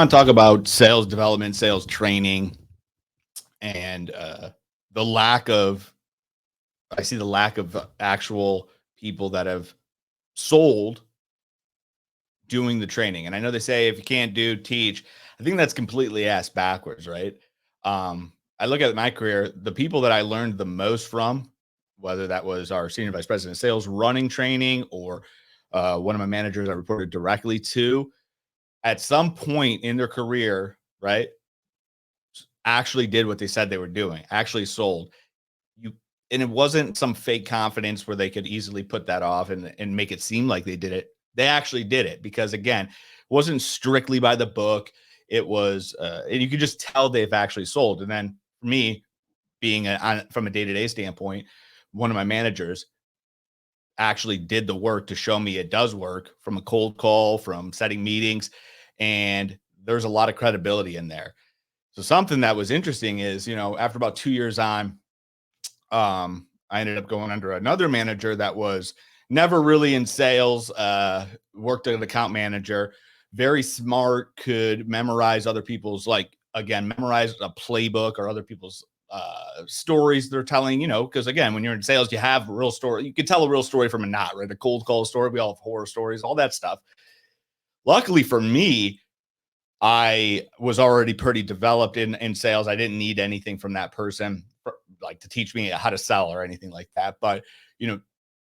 want to talk about sales development, sales training, and the lack of, I see the lack of actual people that have sold doing the training. And I know they say if you can't do, teach. I think that's completely ass backwards, right? I look at my career, the people that I learned the most from, whether that was our senior vice president of sales running training or one of my managers I reported directly to, at some point in their career, right, actually did what they said they were doing, actually sold. You and it wasn't some fake confidence where they could easily put that off and make it seem like they did it. They actually did it because again, it wasn't strictly by the book. It was and you could just tell they've actually sold. And then for me, being from a day-to-day standpoint, one of my managers actually did the work to show me it does work from a cold call, from setting meetings, and there's a lot of credibility in there. So something that was interesting is, after about 2 years on, I ended up going under another manager that was never really in sales, worked as an account manager, very smart, could memorize other people's, like, again, memorize a playbook or other people's stories they're telling, because again, when you're in sales, you have a real story. You can tell a real story from a not, right? A cold call story. We all have horror stories, all that stuff. Luckily for me, I was already pretty developed in sales. I didn't need anything from that person, like to teach me how to sell or anything like that. But,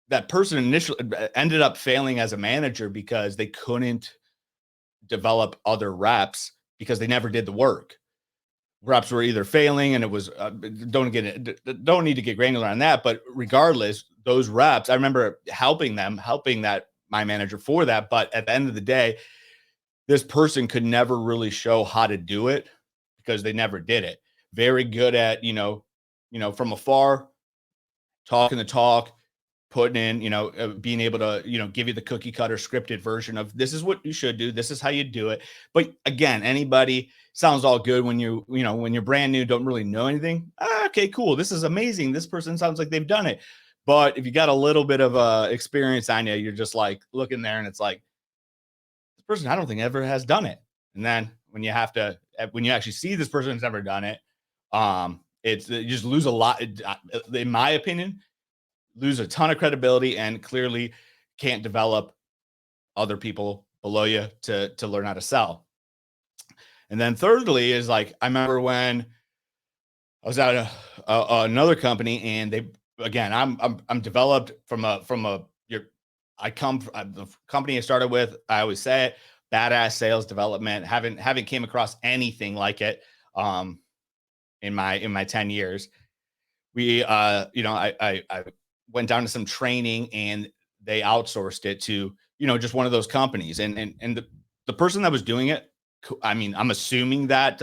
that person initially ended up failing as a manager because they couldn't develop other reps because they never did the work. Reps were either failing, and it was don't need to get granular on that, but regardless, those reps, I remember helping that my manager for that. But at the end of the day, this person could never really show how to do it because they never did it. Very good at, from afar, talking the talk, putting in, being able to, give you the cookie cutter scripted version of this is what you should do. This is how you do it. But again, anybody sounds all good when when you're brand new, don't really know anything. Okay, cool. This is amazing. This person sounds like they've done it. But if you got a little bit of experience on you, you're just like looking there and it's like, this person, I don't think ever has done it. And then when you actually see this person has never done it, you just lose a lot, in my opinion, lose a ton of credibility and clearly can't develop other people below you to learn how to sell. And then thirdly is, like, I remember when I was at another company, and they, again, I'm developed from the company I started with. I always say it, badass sales development. Haven't came across anything like it in my 10 years. We I went down to some training, and they outsourced it to, just one of those companies. And the person that was doing it, I mean, I'm assuming that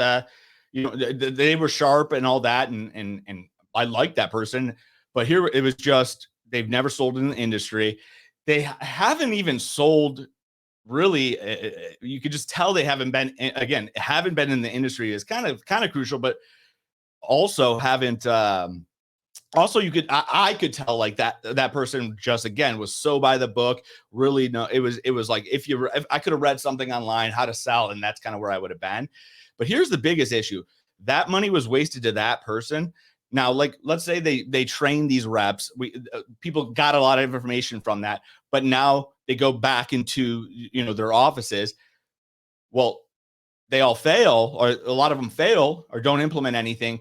they were sharp and all that, and I liked that person. But here it was just, they've never sold in the industry. They haven't even sold really. You could just tell they haven't been in the industry is kind of crucial, but also haven't also I could tell, like, that person just, again, was so by the book. Really, no, it was like, if I could have read something online how to sell, and that's kind of where I would have been. But here's the biggest issue: that money was wasted to that person. Now, like, let's say they train these reps, people got a lot of information from that, but now they go back into their offices. Well, they all fail, or a lot of them fail, or don't implement anything,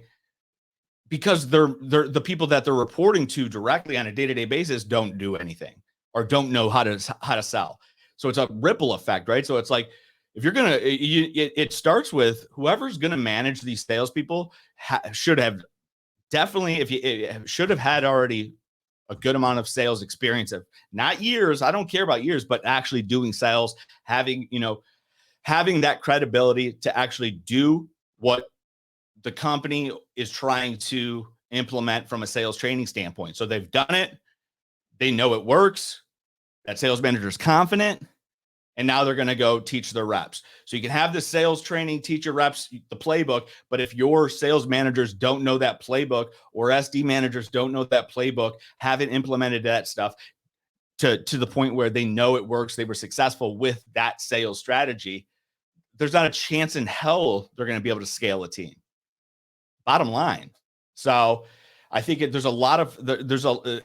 because they're the people that they're reporting to directly on a day-to-day basis don't do anything, or don't know how to sell. So it's a ripple effect, right? So it's like, if you're gonna, it starts with whoever's gonna manage these salespeople should have definitely, if you it should have had already a good amount of sales experience, of not years. I don't care about years, but actually doing sales, having that credibility to actually do what the company is trying to implement from a sales training standpoint. So they've done it. They know it works. That sales manager is confident. And now they're going to go teach their reps. So you can have the sales training, teach your reps the playbook. But if your sales managers don't know that playbook, or SD managers don't know that playbook, haven't implemented that stuff to the point where they know it works, they were successful with that sales strategy, there's not a chance in hell they're going to be able to scale a team. Bottom line. So I think there's a lot of there's a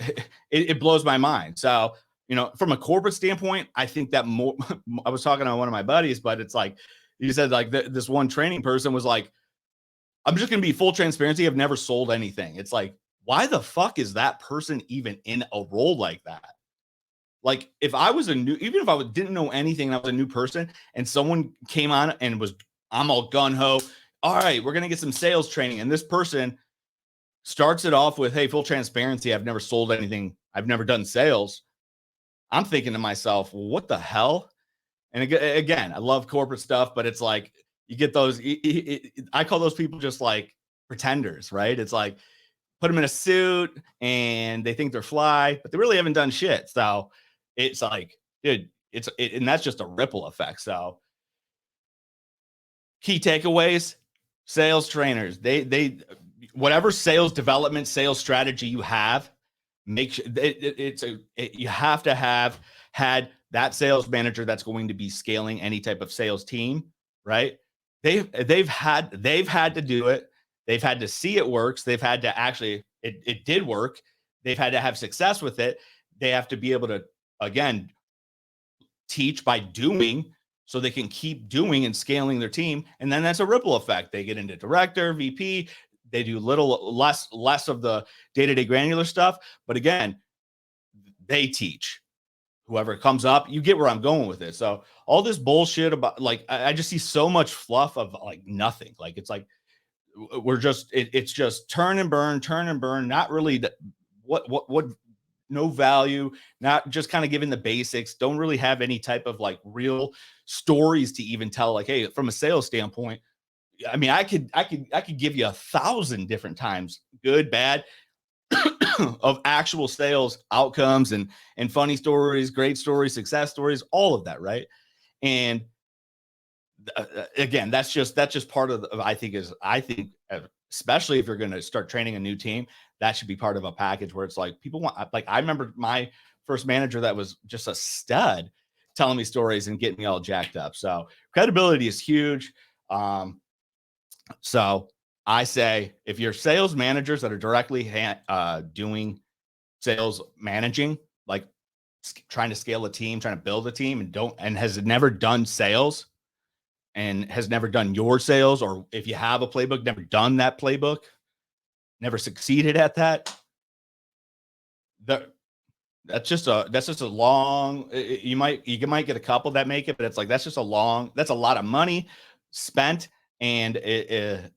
it blows my mind. So from a corporate standpoint, I think that more. I was talking to one of my buddies, but it's like he said, like this one training person was like, I'm just going to be full transparency. I've never sold anything. It's like, why the fuck is that person even in a role like that? Like if I was even if I didn't know anything and I was a new person and someone came on and I'm all gun ho. All right, we're going to get some sales training. And this person starts it off with, hey, full transparency. I've never sold anything. I've never done sales. I'm thinking to myself, well, what the hell? And again, I love corporate stuff, but it's like you get those. I call those people just like pretenders, right? It's like put them in a suit and they think they're fly, but they really haven't done shit. So it's like, dude, and that's just a ripple effect. So key takeaways: sales trainers, they whatever sales development, sales strategy you have, make sure you have to have had that sales manager that's going to be scaling any type of sales team, right? They've had to do it. They've had to see it works. They've had to actually it did work. They've had to have success with it. They have to be able to, again, teach by doing, so they can keep doing and scaling their team. And then that's a ripple effect. They get into director, VP. They do less of the day-to-day granular stuff. But again, they teach. Whoever comes up, you get where I'm going with it. So all this bullshit about, like, I just see so much fluff of like nothing. Like it's like it's just turn and burn, not really what no value, not just kind of giving the basics, don't really have any type of like real stories to even tell, like, hey, from a sales standpoint, I mean, I could give you 1,000 different times, good, bad, of actual sales outcomes and funny stories, great stories, success stories, all of that, right? And again, that's just part of I think especially if you're going to start training a new team, that should be part of a package where it's like people want, like, I remember my first manager that was just a stud telling me stories and getting me all jacked up. So credibility is huge. So I say, if you're sales managers that are directly doing sales managing, like trying to scale a team, trying to build a team, and has never done sales and has never done your sales, or if you have a playbook, never done that playbook, never succeeded at that, that's just a long, you might get a couple that make it, but it's like, that's a lot of money spent and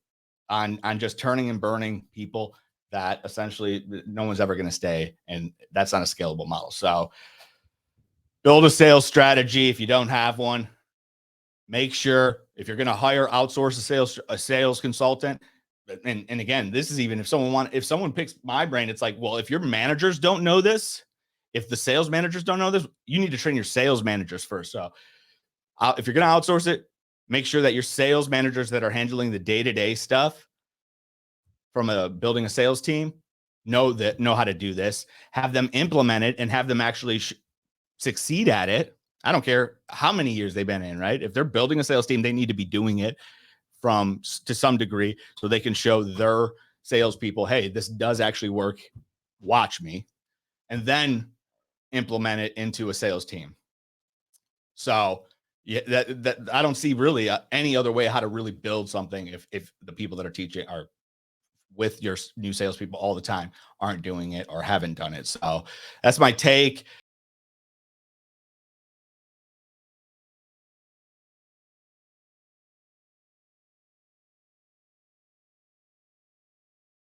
on just turning and burning people that essentially no one's ever going to stay. And that's not a scalable model. So build a sales strategy. If you don't have one, make sure, if you're going to outsource a sales consultant, and again, this is even if someone picks my brain, it's like, well, if your managers don't know this, if the sales managers don't know this, you need to train your sales managers first. So if you're going to outsource it, make sure that your sales managers that are handling the day-to-day stuff from building a sales team know how to do this, have them implement it, and have them actually succeed at it. I don't care how many years they've been in, right? If they're building a sales team, they need to be doing it to some degree, so they can show their salespeople, hey, this does actually work. Watch me. And then implement it into a sales team. So yeah, that I don't see really any other way how to really build something if the people that are teaching are with your new salespeople all the time aren't doing it or haven't done it. So that's my take.